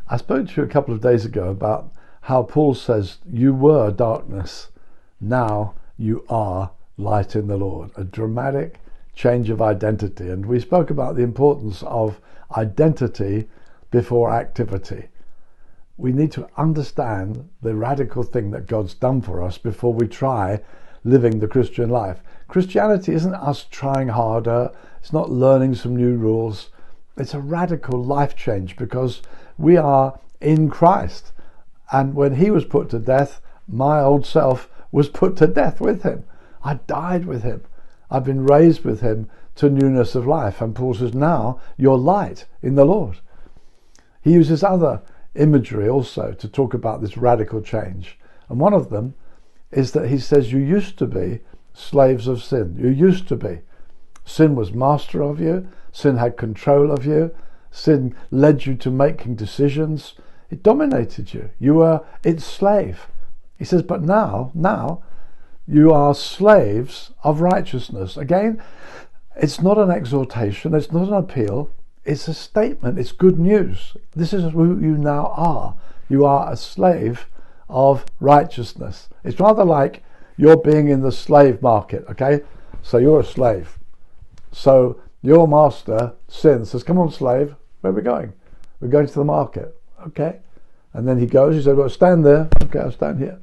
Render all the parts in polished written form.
I spoke to you a couple of days ago about how Paul says, you were darkness, now you are light in the Lord. A dramatic change of identity. And we spoke about the importance of identity before activity. We need to understand the radical thing that God's done for us before we try living the Christian life. Christianity isn't us trying harder. It's not learning some new rules. It's a radical life change because we are in Christ. And when he was put to death, my old self was put to death with him. I died with him. I've been raised with him to newness of life. And Paul says, now you're light in the Lord. He uses other imagery also to talk about this radical change. And one of them is that he says, you used to be slaves of sin. You used to be. Sin was master of you. Sin had control of you. Sin led you to making decisions. It dominated you. You were its slave. He says, but now you are slaves of righteousness. Again, it's not an exhortation. It's not an appeal. It's a statement. It's good news. This is who you now are. You are a slave of righteousness. It's rather like you're being in the slave market, okay? So you're a slave. So your master, sin, says, come on, slave, where are we going? We're going to the market, okay? And then he goes, he says, well, stand there. Okay, I'll stand here.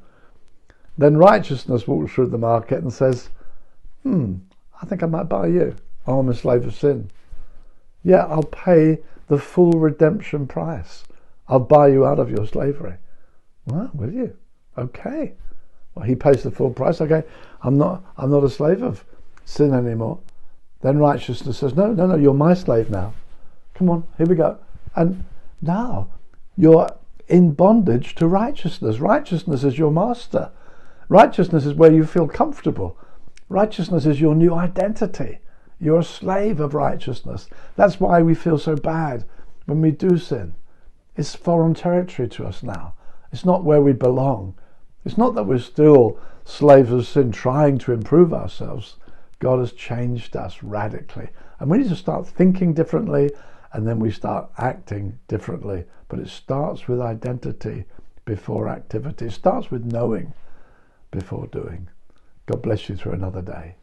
Then righteousness walks through the market and says, I think I might buy you. Oh, I'm a slave of sin. Yeah, I'll pay the full redemption price. I'll buy you out of your slavery. Well, will you? Okay. Well, he pays the full price. Okay, I'm not a slave of sin anymore. Then righteousness says, no, you're my slave now. Come on, here we go. And now you're in bondage to righteousness. Righteousness is your master. Righteousness is where you feel comfortable. Righteousness is your new identity. You're a slave of righteousness. That's why we feel so bad when we do sin. It's foreign territory to us now. It's not where we belong. It's not that we're still slaves of sin trying to improve ourselves. God has changed us radically. And we need to start thinking differently, and then we start acting differently. But it starts with identity before activity. It starts with knowing before doing. God bless you through another day.